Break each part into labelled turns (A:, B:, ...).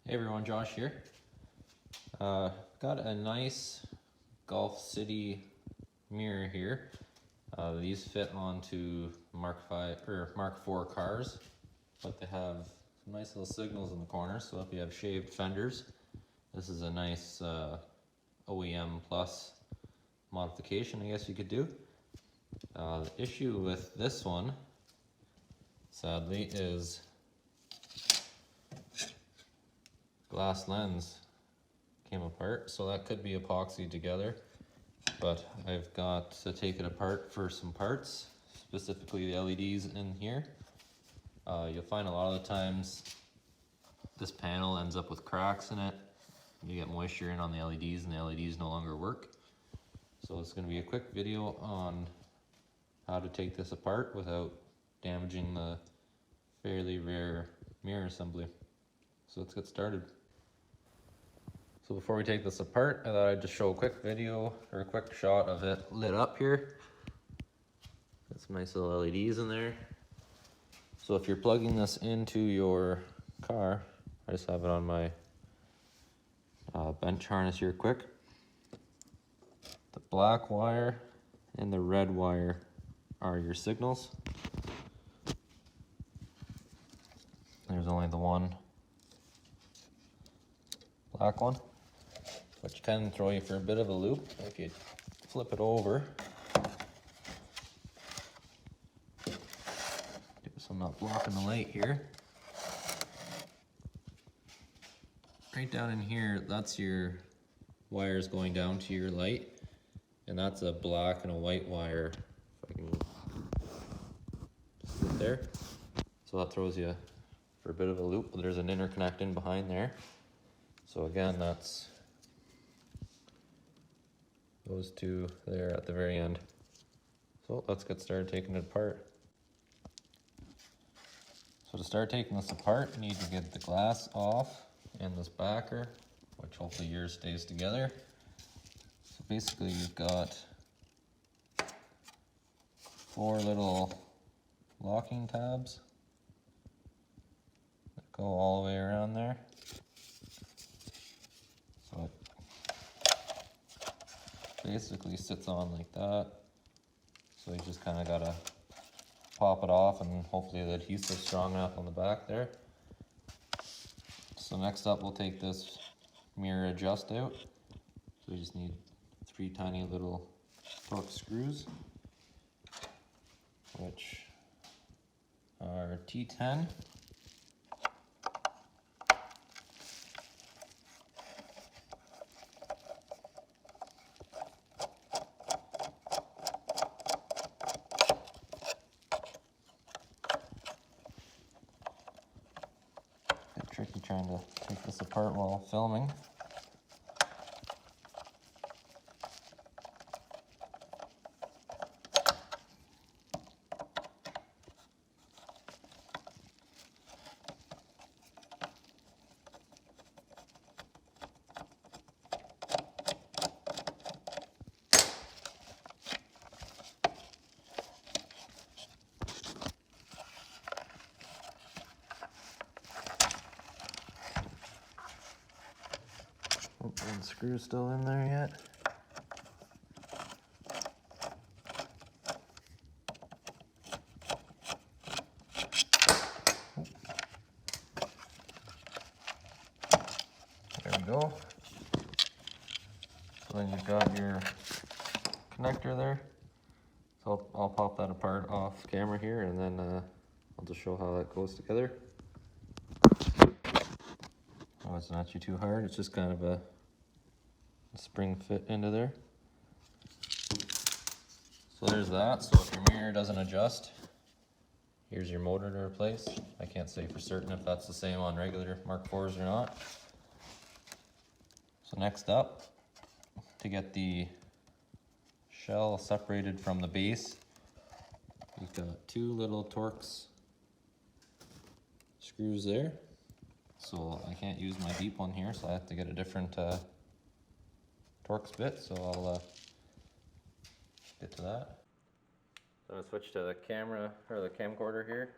A: Hey everyone, Josh here. Got a nice Golf City mirror here. These fit onto Mark 5 or Mark 4 cars, but they have some nice little signals in the corner. So if you have shaved fenders, this is a nice OEM plus modification, I guess you could do. The issue with this one, sadly, is glass lens came apart, so that could be epoxied together, but I've got to take it apart for some parts, specifically the LEDs in here. You'll find a lot of the times this panel ends up with cracks in it. You get moisture in on the LEDs and the LEDs no longer work. So it's going to be a quick video on how to take this apart without damaging the fairly rare mirror assembly. So let's get started. So before we take this apart, I thought I'd just show a quick video or a quick shot of it lit up here. Got some nice little LEDs in there. So if you're plugging this into your car, I just have it on my bench harness here quick. The black wire and the red wire are your signals. There's only the one black one, which can throw you for a bit of a loop. If you flip it over, so I'm not blocking the light here. Right down in here, that's your wires going down to your light, and that's a black and a white wire. If I can just sit there, so that throws you for a bit of a loop. But there's an interconnect in behind there. So again, that's those two there at the very end. So let's get started taking it apart. So to start taking this apart, you need to get the glass off and this backer, which hopefully yours stays together. So basically you've got 4 little locking tabs that go all the way around there. So it basically sits on like that. So you just kind of gotta pop it off, and hopefully the adhesive's strong enough on the back there. So next up, we'll take this mirror adjust out. So we just need 3 tiny little Torx screws, which are T10. Tricky trying to take this apart while filming. One screw still in there yet. There we go. So then you've got your connector there. So I'll pop that apart off camera here, and then I'll just show how that goes together. Oh, it's not too hard. It's just kind of a spring fit into there. So there's that. So if your mirror doesn't adjust, here's your motor to replace. I can't say for certain if that's the same on regular Mark 4s or not. So next up, to get the shell separated from the base, we've got 2 little Torx screws there. So I can't use my deep one here, so I have to get a different Torx bit, so I'll get to that. So I'm going to switch to the camera, or the camcorder here.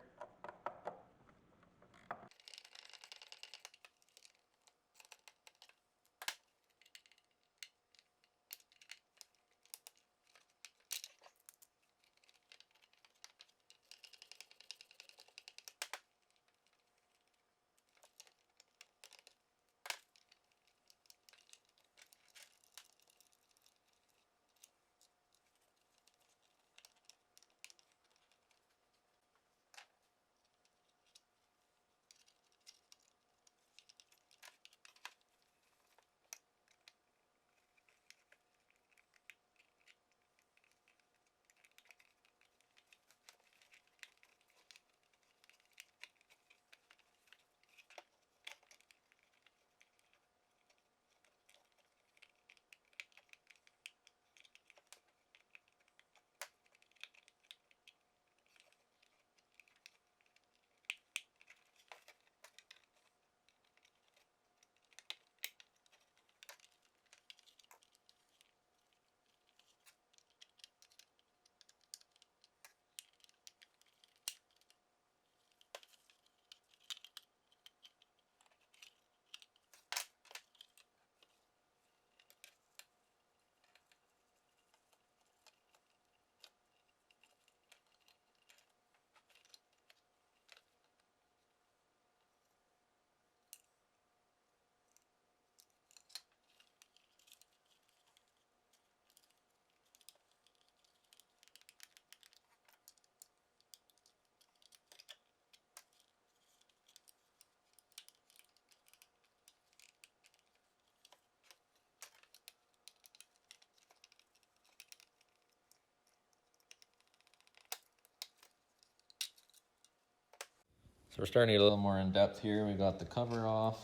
A: we're starting to get a little more in depth here. We got the cover off.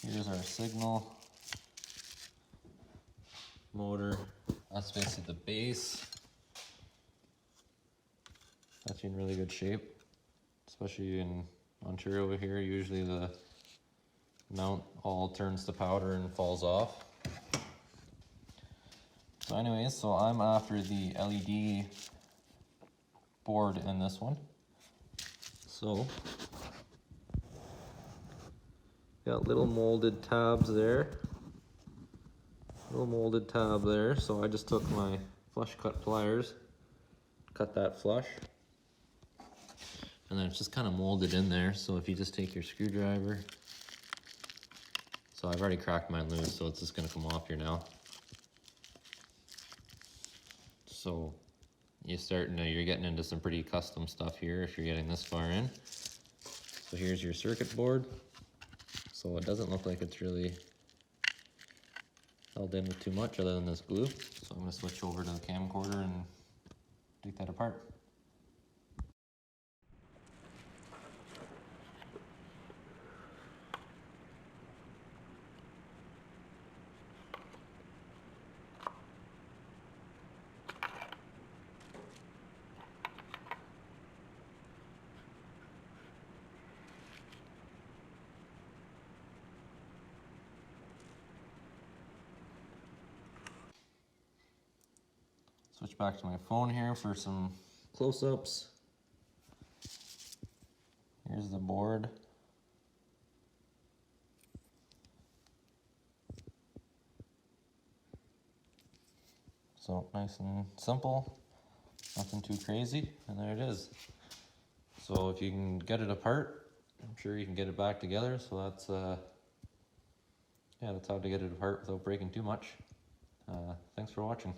A: Here's our signal motor. That's basically the base. That's in really good shape, especially in Ontario here. Usually the mount all turns to powder and falls off. So anyways, so I'm after the LED board in this one. So got little molded tabs there. Little molded tab there. So I just took my flush cut pliers, cut that flush, and then it's just kind of molded in there. So if you just take your screwdriver, so I've already cracked mine loose, so it's just gonna come off here now. So you're getting into some pretty custom stuff here if you're getting this far in. So here's your circuit board. So it doesn't look like it's really held in with too much other than this glue. So I'm gonna switch over to the camcorder and take that apart. Switch back to my phone here for some close-ups. Here's the board. So nice and simple, nothing too crazy, and there it is. So if you can get it apart, I'm sure you can get it back together. So that's yeah, that's how to get it apart without breaking too much. Thanks for watching.